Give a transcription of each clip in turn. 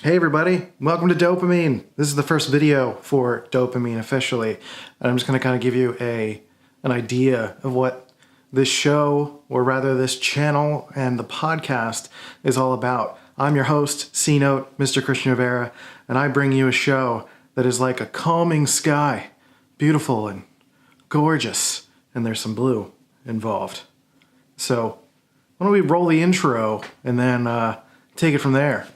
Hey everybody, welcome to DOPEamine. This is the first video for DOPEamine officially. And I'm just going to kind of give you an idea of what this show, or rather this channel and the podcast is all about. I'm your host, C-Note, Mr. Christian Rivera, and I bring you a show that is like a calming sky, beautiful and gorgeous, and there's some blue involved. So why don't we roll the intro and then take it from there.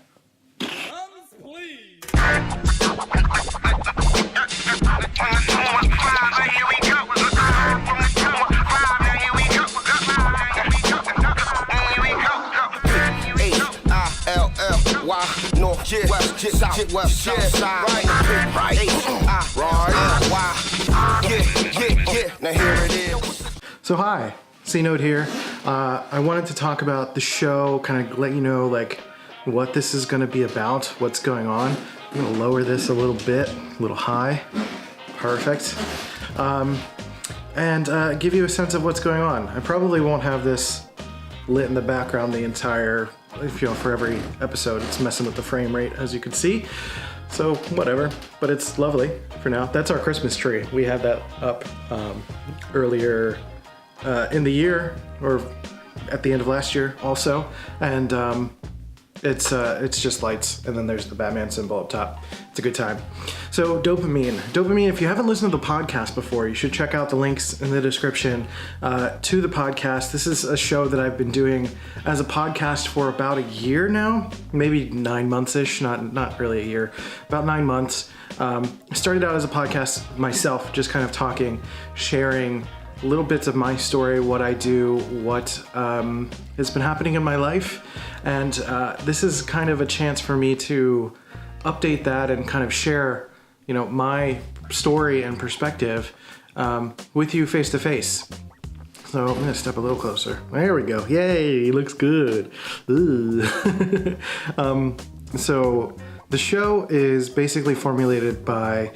So hi, C-Note here. I wanted to talk about the show, kind of let you know like what this is going to be about, what's going on. I'm going to lower this a little bit, a little high. Perfect. And give you a sense of what's going on. I probably won't have this lit in the background the entire, for every episode. It's messing with the frame rate, as you can see. So whatever, but it's lovely for now. That's our Christmas tree. We had that up earlier in the year, or at the end of last year also. And it's just lights, and then there's the Batman symbol up top. It's a good time. So DOPEamine, if you haven't listened to the podcast before, you should check out the links in the description to the podcast. This is a show that I've been doing as a podcast for about a year now, maybe 9 months-ish, not really a year, about 9 months. I started out as a podcast myself, just kind of talking, sharing little bits of my story, what I do, what has been happening in my life. And this is kind of a chance for me to update that and kind of share, my story and perspective with you face to face. So I'm gonna step a little closer. There we go. Yay, looks good. So the show is basically formulated by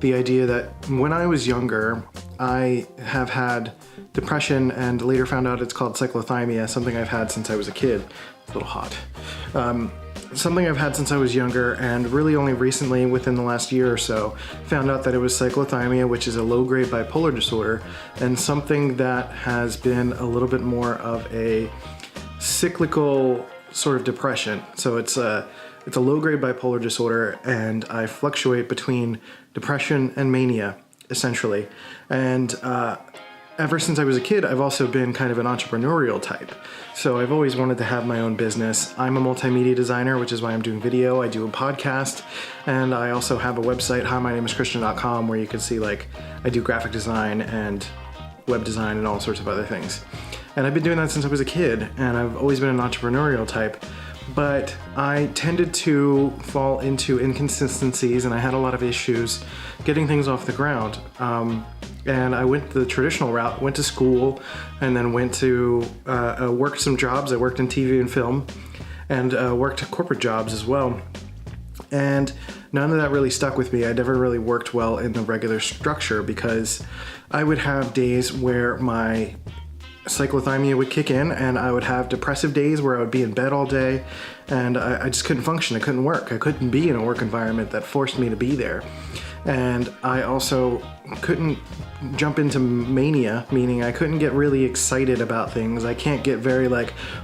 the idea that when I was younger, I have had depression, and later found out it's called cyclothymia, something I've had since I was a kid. It's a little hot. Something I've had since I was younger, and really only recently, within the last year or so, found out that it was cyclothymia, which is a low-grade bipolar disorder, and something that has been a little bit more of a cyclical sort of depression. So it's a low-grade bipolar disorder, and I fluctuate between depression and mania, essentially. And ever since I was a kid, I've also been kind of an entrepreneurial type. So I've always wanted to have my own business. I'm a multimedia designer, which is why I'm doing video. I do a podcast, and I also have a website, HiMyNameIsChristian.com, where you can see I do graphic design and web design and all sorts of other things. And I've been doing that since I was a kid, and I've always been an entrepreneurial type. But I tended to fall into inconsistencies, and I had a lot of issues getting things off the ground. And I went the traditional route, went to school, and then went to worked some jobs. I worked in TV and film, and worked corporate jobs as well. And none of that really stuck with me. I never really worked well in the regular structure, because I would have days where my cyclothymia would kick in, and I would have depressive days where I would be in bed all day, and I just couldn't function. I couldn't work. I couldn't be in a work environment that forced me to be there. And I also couldn't jump into mania, meaning I couldn't get really excited about things. I can't get very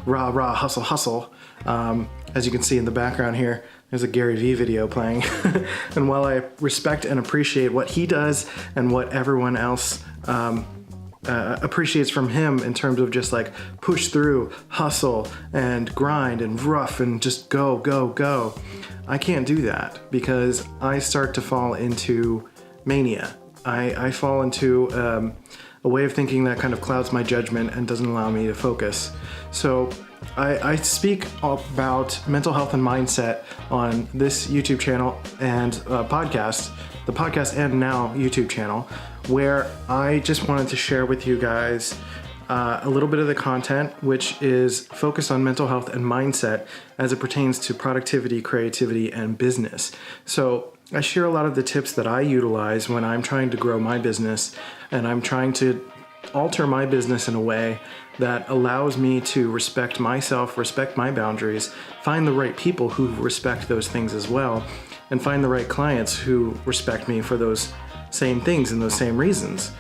rah, hustle. As you can see in the background here, there's a Gary Vee video playing. And while I respect and appreciate what he does and what everyone else appreciates from him in terms of just push through, hustle, and grind, and rough, and just go, I can't do that, because I start to fall into mania. I fall into a way of thinking that kind of clouds my judgment and doesn't allow me to focus. So I speak about mental health and mindset on this YouTube channel and podcast, the podcast and now YouTube channel, where I just wanted to share with you guys a little bit of the content, which is focused on mental health and mindset as it pertains to productivity, creativity, and business. So I share a lot of the tips that I utilize when I'm trying to grow my business, and I'm trying to alter my business in a way that allows me to respect myself, respect my boundaries, find the right people who respect those things as well, and find the right clients who respect me for those same things and those same reasons.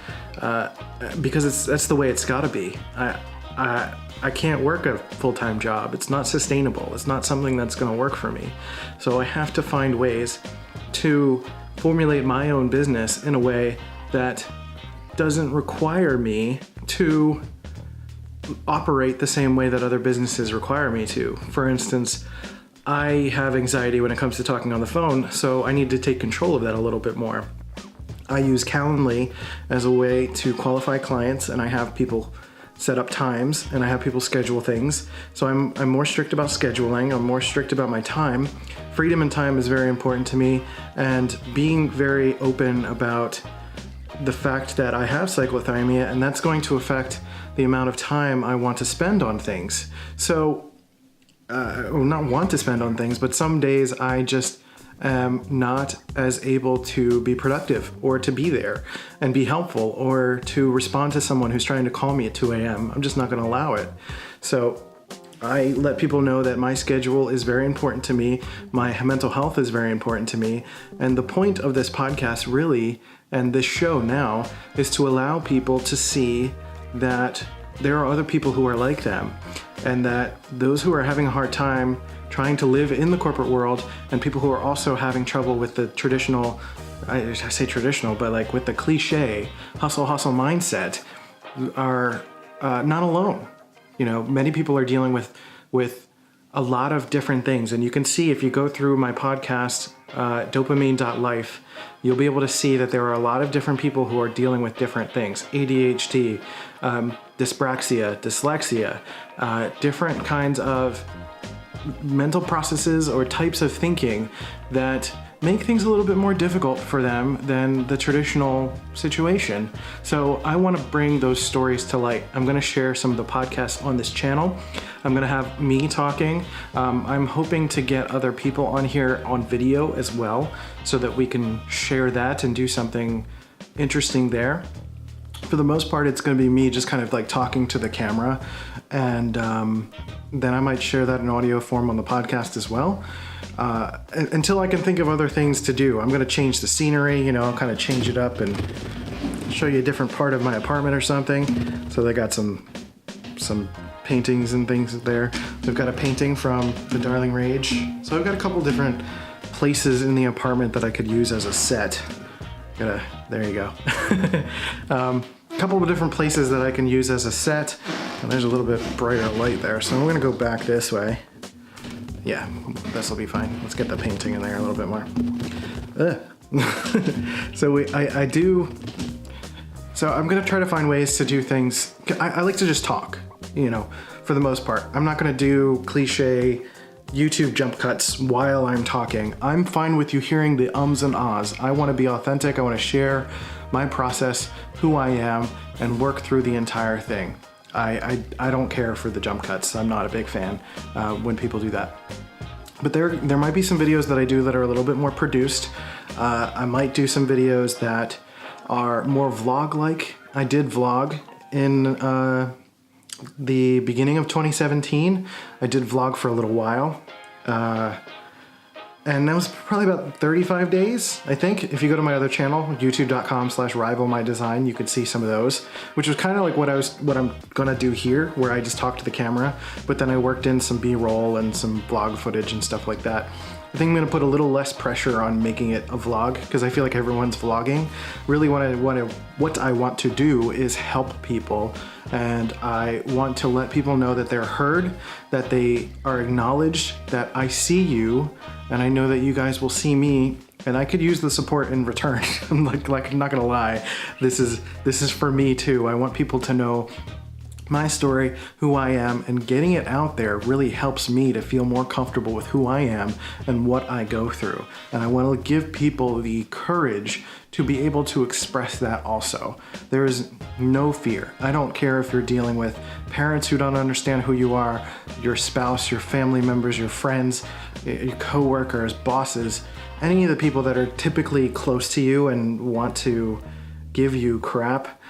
Because that's the way it's got to be. I can't work a full-time job. It's not sustainable. It's not something that's going to work for me. So I have to find ways to formulate my own business in a way that doesn't require me to operate the same way that other businesses require me to. For instance, I have anxiety when it comes to talking on the phone, so I need to take control of that a little bit more. I use Calendly as a way to qualify clients, and I have people set up times and I have people schedule things. So I'm more strict about scheduling. I'm more strict about my time. Freedom and time is very important to me, and being very open about the fact that I have cyclothymia, and that's going to affect the amount of time I want to spend on things. So, not want to spend on things, but some days I just am not as able to be productive or to be there and be helpful or to respond to someone who's trying to call me at 2 a.m. I'm just not going to allow it. So I let people know that my schedule is very important to me. My mental health is very important to me. And the point of this podcast really, and this show now, is to allow people to see that there are other people who are like them, and that those who are having a hard time trying to live in the corporate world, and people who are also having trouble with the traditional, I say traditional, but like with the cliche hustle mindset, are not alone. You know, many people are dealing with a lot of different things, and you can see if you go through my podcast, DOPEamine.life, you'll be able to see that there are a lot of different people who are dealing with different things. ADHD, dyspraxia, dyslexia, different kinds of mental processes or types of thinking that make things a little bit more difficult for them than the traditional situation. So I want to bring those stories to light. I'm going to share some of the podcasts on this channel. I'm going to have me talking. I'm hoping to get other people on here on video as well, so that we can share that and do something interesting there. For the most part, it's going to be me just kind of like talking to the camera, and then I might share that in audio form on the podcast as well. Until I can think of other things to do. I'm going to change the scenery, you know, I'll kind of change it up and show you a different part of my apartment or something. So they got some paintings and things there. They've got a painting from The Darling Rage. So I've got a couple different places in the apartment that I could use as a set. There you go. A couple of different places that I can use as a set. And there's a little bit brighter light there, so I'm going to go back this way. Yeah, this will be fine. Let's get the painting in there a little bit more. So I'm going to try to find ways to do things. I like to just talk, you know, for the most part. I'm not going to do cliche YouTube jump cuts while I'm talking. I'm fine with you hearing the ums and ahs. I want to be authentic. I want to share my process, who I am, and work through the entire thing. I don't care for the jump cuts. I'm not a big fan when people do that. But there might be some videos that I do that are a little bit more produced. I might do some videos that are more vlog-like. I did vlog in the beginning of 2017. I did vlog for a little while. And that was probably about 35 days, I think. If you go to my other channel, youtube.com/rivalmydesign, you could see some of those, which was kind of like what I'm gonna do here, where I just talk to the camera, but then I worked in some B-roll and some vlog footage and stuff like that. I think I'm gonna put a little less pressure on making it a vlog, because I feel like everyone's vlogging. Really what I want to do is help people, and I want to let people know that they're heard, that they are acknowledged, that I see you, and I know that you guys will see me, and I could use the support in return. I'm not gonna lie, this is for me too. I want people to know my story, who I am, and getting it out there really helps me to feel more comfortable with who I am and what I go through. And I want to give people the courage to be able to express that also. There is no fear. I don't care if you're dealing with parents who don't understand who you are, your spouse, your family members, your friends, your coworkers, bosses, any of the people that are typically close to you and want to give you crap.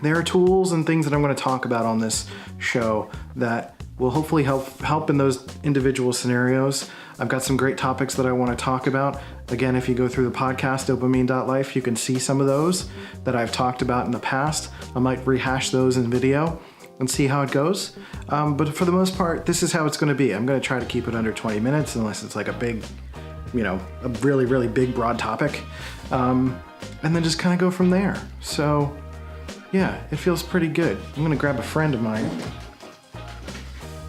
there are tools and things that I'm going to talk about on this show that will hopefully help in those individual scenarios. I've got some great topics that I want to talk about. Again, if you go through the podcast, DOPEamine.life, you can see some of those that I've talked about in the past. I might rehash those in video and see how it goes. But for the most part, this is how it's going to be. I'm going to try to keep it under 20 minutes unless it's like a big, a really, really big, broad topic. And then just kind of go from there. So, yeah, it feels pretty good. I'm going to grab a friend of mine,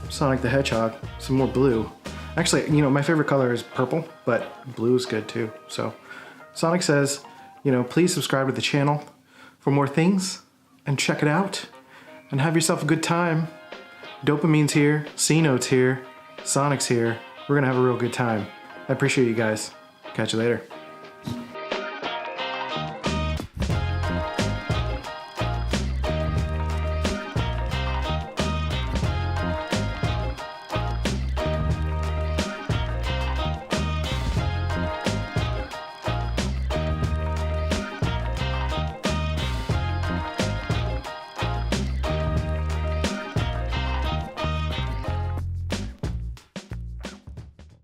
Sonic the Hedgehog, some more blue. Actually, my favorite color is purple, but blue is good too. So Sonic says, please subscribe to the channel for more things and check it out and have yourself a good time. DOPEamine's here, C-Note's here, Sonic's here. We're gonna have a real good time. I appreciate you guys. Catch you later.